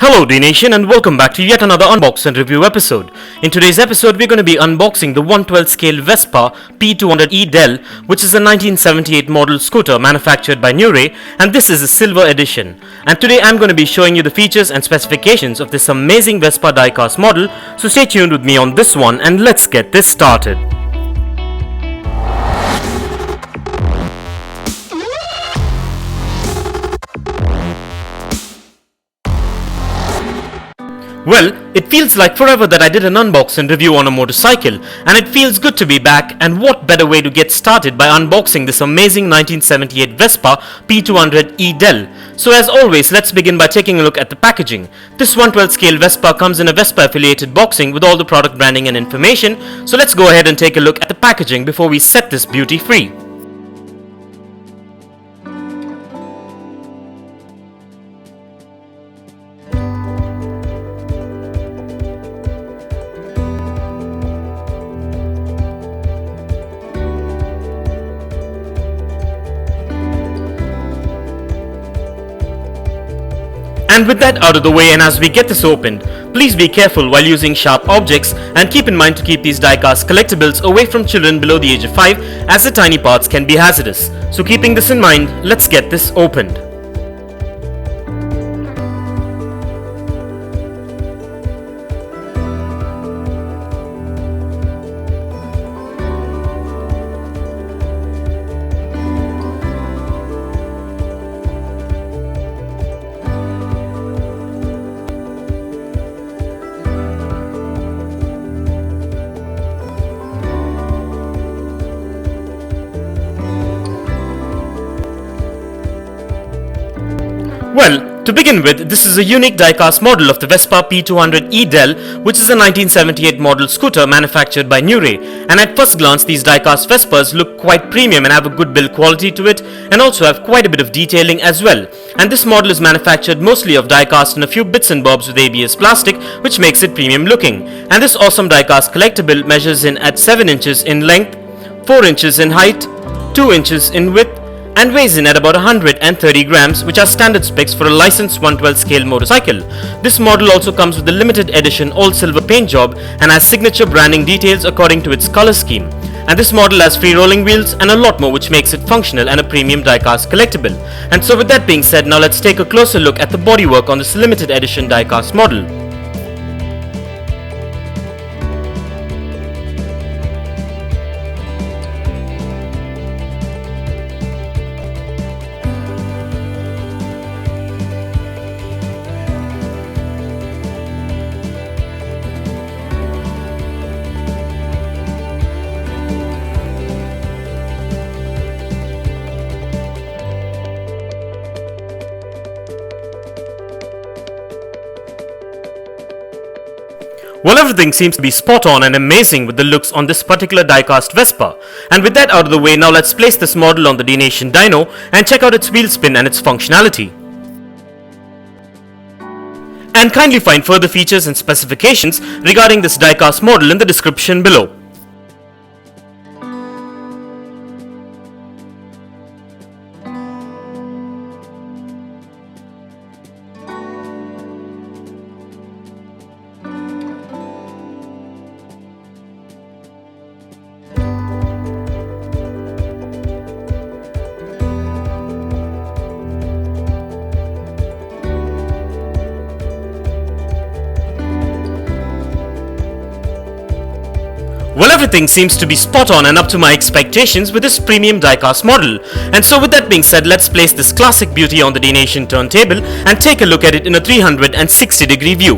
Hello Dnation and welcome back to yet another unbox and review episode. In today's episode we're going to be unboxing the 1/12 scale Vespa P200 E Del, which is a 1978 model scooter manufactured by Newray, and this is a silver edition. And today I'm going to be showing you the features and specifications of this amazing Vespa diecast model, so stay tuned with me on this one and let's get this started. Well, it feels like forever that I did an unbox and review on a motorcycle, and it feels good to be back, and what better way to get started by unboxing this amazing 1978 Vespa P200 E Del. So as always, let's begin by taking a look at the packaging. This 1/12 scale Vespa comes in a Vespa affiliated boxing with all the product branding and information, so let's go ahead and take a look at the packaging before we set this beauty free. And with that out of the way, and as we get this opened, please be careful while using sharp objects and keep in mind to keep these diecast collectibles away from children below the age of 5, as the tiny parts can be hazardous. So keeping this in mind, let's get this opened. Well, to begin with, this is a unique diecast model of the Vespa P200 E Del, which is a 1978 model scooter manufactured by Newray. And at first glance, these diecast Vespas look quite premium and have a good build quality to it, and also have quite a bit of detailing as well. And this model is manufactured mostly of diecast and a few bits and bobs with ABS plastic, which makes it premium looking. And this awesome diecast collectible measures in at 7 inches in length, 4 inches in height, 2 inches in width, and weighs in at about 130 grams, which are standard specs for a licensed 1/12 scale motorcycle. This model also comes with a limited edition all silver paint job and has signature branding details according to its color scheme. And this model has free rolling wheels and a lot more, which makes it functional and a premium diecast collectible. And so with that being said, now let's take a closer look at the bodywork on this limited edition diecast model. Well, everything seems to be spot on and amazing with the looks on this particular diecast Vespa. And with that out of the way, now let's place this model on the Dnation dyno and check out its wheel spin and its functionality. And kindly find further features and specifications regarding this diecast model in the description below. Well, everything seems to be spot on and up to my expectations with this premium diecast model. And so with that being said, let's place this classic beauty on the Dnation turntable and take a look at it in a 360-degree view.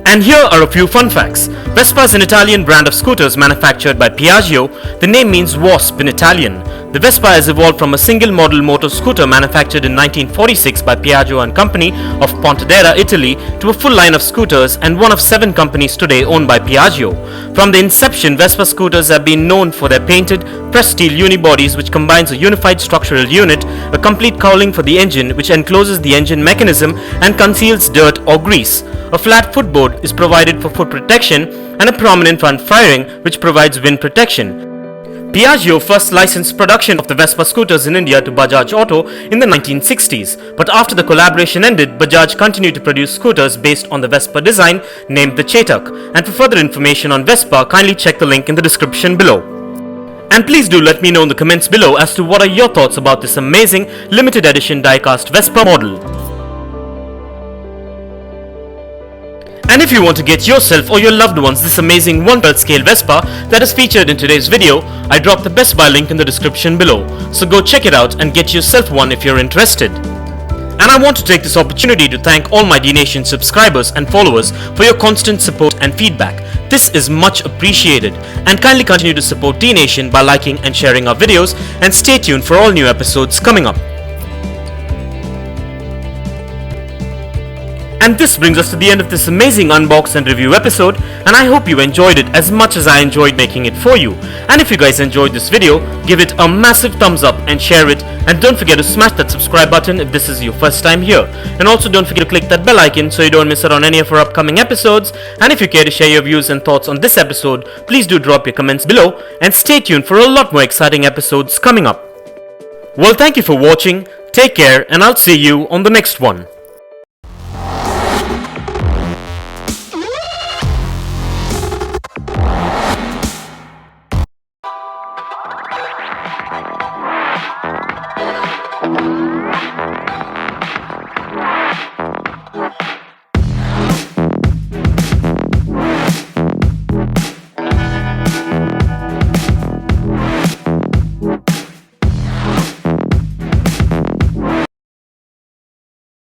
And here are a few fun facts. Vespa is an Italian brand of scooters manufactured by Piaggio. The name means wasp in Italian. The Vespa has evolved from a single model motor scooter manufactured in 1946 by Piaggio and Company of Pontedera, Italy, to a full line of scooters and one of 7 companies today owned by Piaggio. From the inception, Vespa scooters have been known for their painted, pressed steel unibodies, which combines a unified structural unit, a complete cowling for the engine which encloses the engine mechanism and conceals dirt or grease. A flat footboard is provided for foot protection and a prominent front fairing which provides wind protection. Piaggio first licensed production of the Vespa scooters in India to Bajaj Auto in the 1960s, but after the collaboration ended, Bajaj continued to produce scooters based on the Vespa design named the Chetak. And for further information on Vespa, kindly check the link in the description below. And please do let me know in the comments below as to what are your thoughts about this amazing limited edition diecast Vespa model. And if you want to get yourself or your loved ones this amazing 1/12 scale Vespa that is featured in today's video, I dropped the Best Buy link in the description below. So go check it out and get yourself one if you're interested. And I want to take this opportunity to thank all my Dnation subscribers and followers for your constant support and feedback. This is much appreciated, and kindly continue to support Dnation by liking and sharing our videos, and stay tuned for all new episodes coming up. And this brings us to the end of this amazing unbox and review episode, and I hope you enjoyed it as much as I enjoyed making it for you. And if you guys enjoyed this video, give it a massive thumbs up and share it, and don't forget to smash that subscribe button if this is your first time here. And also don't forget to click that bell icon so you don't miss out on any of our upcoming episodes. And if you care to share your views and thoughts on this episode, please do drop your comments below, and stay tuned for a lot more exciting episodes coming up. Well, thank you for watching, take care, and I'll see you on the next one.